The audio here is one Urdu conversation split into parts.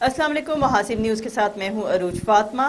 السلام علیکم، محاسب نیوز کے ساتھ میں ہوں عروج فاطمہ۔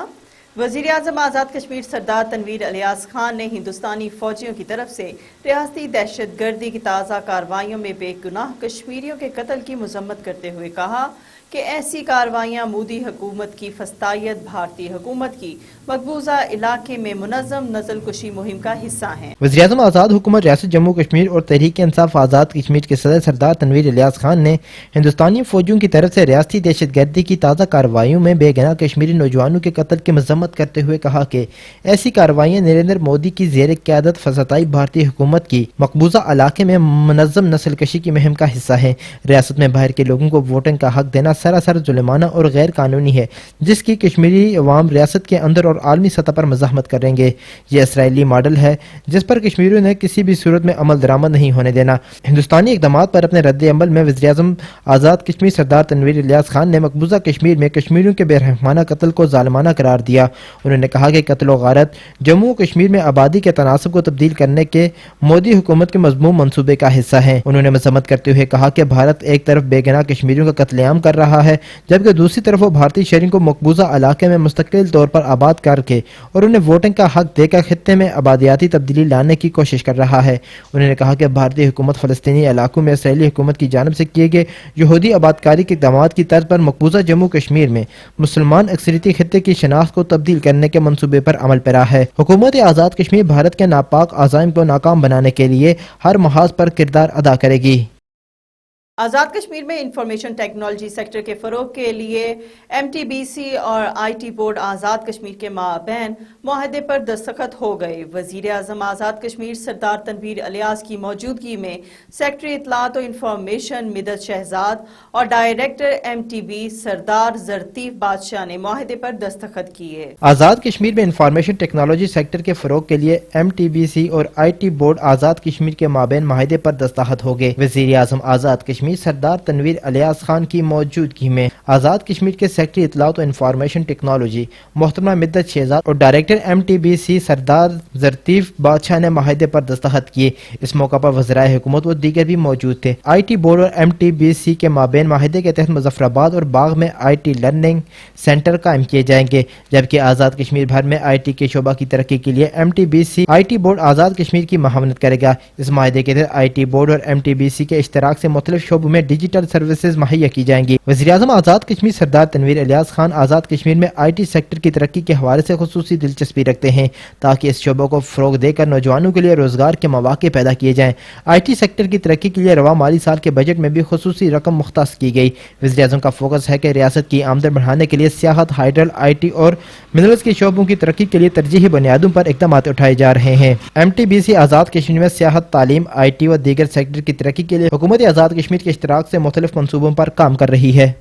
وزیراعظم آزاد کشمیر سردار تنویر الیاس خان نے ہندوستانی فوجیوں کی طرف سے ریاستی دہشت گردی کی تازہ کارروائیوں میں بے گناہ کشمیریوں کے قتل کی مذمت کرتے ہوئے کہا کہ ایسی کارروائیاں مودی حکومت کی فسطائیت بھارتی حکومت کی مقبوضہ علاقے میں منظم نسل کشی مہم کا حصہ ہیں۔ وزیراعظم آزاد حکومت ریاست جموں کشمیر اور تحریک انصاف آزاد کشمیر کے صدر سردار تنویر الیاس خان نے ہندوستانی فوجیوں کی طرف سے ریاستی دہشت گردی کی تازہ کارروائیوں میں بے گناہ کشمیری نوجوانوں کے قتل کی مذمت کرتے ہوئے کہا کہ ایسی کارروائیاں نریندر مودی کی زیر قیادت فسطائی بھارتی حکومت کی مقبوضہ علاقے میں منظم نسل کشی کی مہم کا حصہ ہیں۔ ریاست میں باہر کے لوگوں کو ووٹنگ کا حق دینا سراسر ظلمانہ اور غیر قانونی ہے، جس کی کشمیری عوام ریاست کے اندر اور عالمی سطح پر مزاحمت کریں گے۔ یہ اسرائیلی ماڈل ہے جس پر کشمیریوں نے کسی بھی صورت میں عمل درآمد نہیں ہونے دینا۔ ہندوستانی اقدامات پر اپنے رد عمل میں وزیراعظم آزاد کشمیر سردار تنویر الیاس خان نے مقبوضہ کشمیر میں کشمیریوں کے بے رحمانہ قتل کو ظالمانہ قرار دیا۔ انہوں نے کہا کہ قتل و غارت جموں و کشمیر میں آبادی کے تناسب کو تبدیل کرنے کے مودی حکومت کے مذموم منصوبے کا حصہ ہیں۔ انہوں نے مذمت کرتے ہوئے کہا کہ بھارت ایک طرف بے گناہ کشمیریوں کا قتل عام کر رہا ہے، جبکہ دوسری طرف وہ بھارتی شہریوں کو مقبوضہ علاقے میں مستقل طور پر آباد کر کے اور انہیں ووٹنگ کا حق دے کر خطے میں آبادیاتی تبدیلی لانے کی کوشش کر رہا ہے۔ انہوں نے کہا کہ بھارتی حکومت فلسطینی علاقوں میں اسرائیلی حکومت کی جانب سے کیے گئے یہودی آبادکاری کے اقدامات کی طرز پر مقبوضہ جموں کشمیر میں مسلمان اکثریتی خطے کی شناخت کو تبدیل کرنے کے منصوبے پر عمل پیرا ہے۔ حکومت آزاد کشمیر بھارت کے ناپاک عزائم کو ناکام بنانے کے لیے ہر محاذ پر کردار ادا کرے گی۔ آزاد کشمیر میں انفارمیشن ٹیکنالوجی سیکٹر کے فروغ کے لیے MTBC اور IT بورڈ آزاد کشمیر کے مابین معاہدے پر دستخط ہو گئے۔ وزیر اعظم آزاد کشمیر سردار تنویر الیاس کی موجودگی میں سیکٹری اطلاعات و انفارمیشن مدت شہزاد اور ڈائریکٹر MTB سردار زرتیف بادشاہ نے معاہدے پر دستخط کیے۔ آزاد کشمیر میں انفارمیشن ٹیکنالوجی سیکٹر کے فروغ کے لیے MTBC اور IT بورڈ آزاد کشمیر کے مابین معاہدے پر دستخط ہو گئے۔ وزیر اعظم آزاد کشمیر سردار تنویر الیاس خان کی موجودگی میں آزاد کشمیر کے سیکٹری اطلاعات و انفارمیشن ٹیکنالوجی محترمہ مدت شہزاد اور ڈائریکٹر MTBC سردار زرتیف بادشاہ نے معاہدے پر دستخط کیے۔ اس موقع پر وزرائے حکومت و دیگر بھی موجود تھے۔ IT بورڈ اور MTBC کے مابین معاہدے کے تحت مظفر آباد اور باغ میں IT لرننگ سینٹر قائم کیے جائیں گے، جبکہ آزاد کشمیر بھر میں IT کے شعبہ کی ترقی کے لیے MTBC IT board Azad Kashmir کی معاونت کرے گا۔ اس معاہدے کے تحت IT بورڈ اور MTBC کے اشتراک سے مختلف شعبوں میں ڈیجیٹل سروسز مہیا کی جائیں گی۔ وزیراعظم آزاد کشمیر سردار تنویر الیاس خان آزاد کشمیر میں IT سیکٹر کی ترقی کے حوالے سے خصوصی دلچسپی رکھتے ہیں تاکہ اس شعبوں کو فروغ دے کر نوجوانوں کے لیے روزگار کے مواقع پیدا کیے جائیں۔ IT سیکٹر کی ترقی کے لیے رواں مالی سال کے بجٹ میں بھی خصوصی رقم مختص کی گئی۔ وزیراعظم کا فوکس ہے کہ ریاست کی آمدن بڑھانے کے لیے سیاحت، ہائیڈرل، IT اور منرلز کے شعبوں کی ترقی کے لیے ترجیحی بنیادوں پر اقدامات اٹھائے جا رہے ہیں۔ MTBC آزاد کشمیر میں سیاحت، تعلیم، IT و دیگر سیکٹر کی ترقی کے لیے حکومت آزاد کشمیر کے اشتراک سے مختلف منصوبوں پر کام کر رہی ہے۔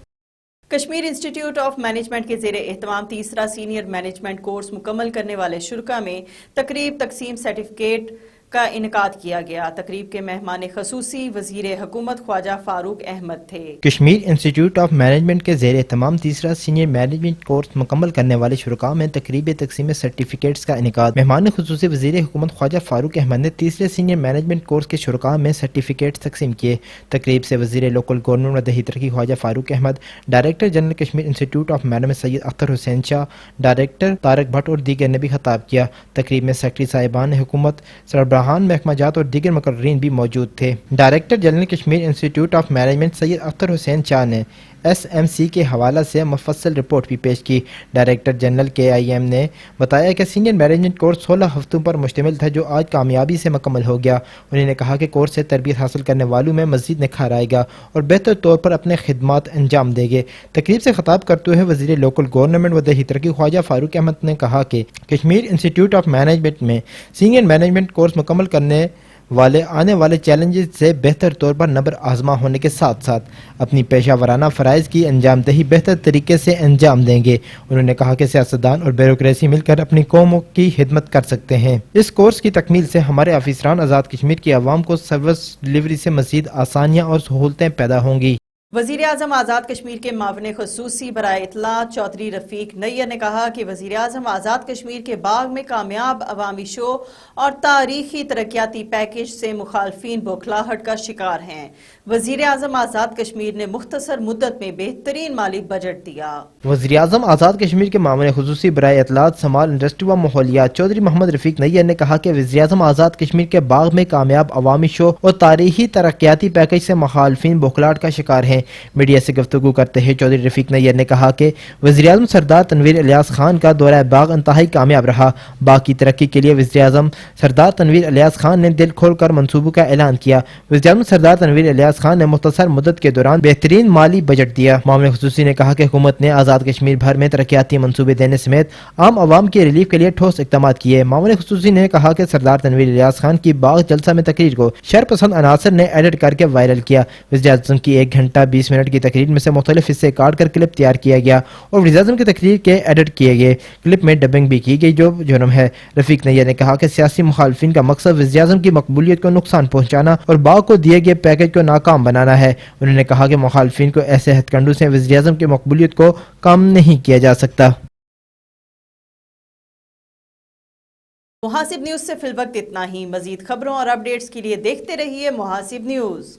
Kashmir institute of management کے زیر اہتمام تیسرا سینئر مینجمنٹ کورس مکمل کرنے والے شرکاء میں تقریب تقسیم سرٹیفکیٹ کا انعقاد کیا گیا۔ تقریب کے مہمان خصوصی وزیر حکومت خواجہ فاروق احمد تھے۔ Kashmir institute of management کے زیر اہتمام تیسرا سینئر مینجمنٹ کورس مکمل کرنے والے شرکاء میں تقریب تقسیم سرٹیفکیٹس کا انعقاد۔ مہمان خصوصی وزیر حکومت خواجہ فاروق احمد نے تیسرے سینئر مینجمنٹ کورس کے شرکاء میں سرٹیفکیٹس تقسیم کیے۔ تقریب سے وزیر لوکل گورنمنٹ و دیہی ترقی Khawaja Farooq Ahmad, director general Kashmir institute of management Syed Akhtar Hussain Shah, director Tariq Bhat اور دیگر نے بھی خطاب کیا۔ تقریب میں سیکرٹری صاحبان حکومت، سربراہان محکمہ جات اور دیگر مقررین بھی موجود تھے۔ Director general Kashmir institute of management Syed Akhtar Hussain شاہ نے SMC کے حوالہ سے مفصل رپورٹ بھی پیش کی۔ ڈائریکٹر جنرل KIM نے بتایا کہ سینئر مینجمنٹ کورس 16 ہفتوں پر مشتمل تھا جو آج کامیابی سے مکمل ہو گیا۔ انہوں نے کہا کہ کورس سے تربیت حاصل کرنے والوں میں مزید نکھار آئے گا اور بہتر طور پر اپنے خدمات انجام دیں گے۔ تقریب سے خطاب کرتے ہوئے وزیر لوکل گورنمنٹ و دیہی ترقی خواجہ فاروق احمد نے کہا کہ Kashmir institute of management میں سینئر مینجمنٹ کورس مکمل کرنے والے آنے والے چیلنجز سے بہتر طور پر نبر آزما ہونے کے ساتھ ساتھ اپنی پیشہ ورانہ فرائض کی انجام دہی بہتر طریقے سے انجام دیں گے۔ انہوں نے کہا کہ سیاستدان اور بیوروکریسی مل کر اپنی قوموں کی خدمت کر سکتے ہیں۔ اس کورس کی تکمیل سے ہمارے آفیسران آزاد کشمیر کی عوام کو سروس ڈلیوری سے مزید آسانیاں اور سہولتیں پیدا ہوں گی۔ وزیر اعظم آزاد کشمیر کے معاون خصوصی برائے اطلاع چودھری رفیق نیر نے کہا کہ وزیر اعظم آزاد کشمیر کے باغ میں کامیاب عوامی شو اور تاریخی ترقیاتی پیکج سے مخالفین بوکھلاہٹ کا شکار ہیں۔ وزیر اعظم آزاد کشمیر نے مختصر مدت میں بہترین مالی بجٹ دیا۔ وزیر اعظم آزاد کشمیر کے معاون خصوصی برائے اطلاعات سمال انڈسٹری و ماحولیات چودھری محمد رفیق نیر نے کہا کہ وزیر اعظم آزاد کشمیر کے باغ میں کامیاب عوامی شو اور تاریخی ترقیاتی پیکج سے مخالفین بوکھلاہٹ کا شکار ہیں۔ میڈیا سے گفتگو کرتے ہوئے چودھری رفیق نیر نے کہا کہ وزیر اعظم سردار تنویر الیاس خان کا دورہ باغ انتہائی کامیاب رہا۔ باغ کی ترقی کے لیے وزیر اعظم سردار تنویر الیاس خان نے دل کھول کر منصوبوں کا اعلان کیا۔ وزیر اعظم سردار تنویر الیاس خان نے مختصر مدت کے دوران بہترین مالی بجٹ دیا۔ معاون خصوصی نے کہا کہ حکومت نے آزاد کشمیر بھر میں ترقیاتی منصوبے دینے سمیت عام عوام کی ریلیف کے لیے ٹھوس اقدامات کیے۔ معاون خصوصی نے کہا کہ سردار تنویر الیاس خان کی باغ جلسہ میں تقریر کو شرپسند عناصر نے ایڈٹ کر کے وائرل کیا۔ وزیر اعظم کی 1 گھنٹہ 20 منٹ کی تقریر میں سے مختلف حصے کاٹ کر کلپ تیار کیا گیا اور وزیر اعظم کی تقریر کے ایڈٹ کیے گئے کلپ میں ڈبنگ بھی کی گئی جو جرم ہے۔ رفیق نیر نے کہا کہ سیاسی مخالفین کا مقصد وزیر اعظم کی مقبولیت کو نقصان پہنچانا اور باغ کو دیے گئے پیکج کو ناکام بنانا ہے۔ انہوں نے کہا کہ مخالفین کو ایسے ہتھ کنڈوں سے وزیر اعظم کی مقبولیت کو کم نہیں کیا جا سکتا۔ محاسب نیوز سے فی الوقت اتنا ہی۔ مزید خبروں اور اپڈیٹس کے لیے دیکھتے رہیے محاسب نیوز۔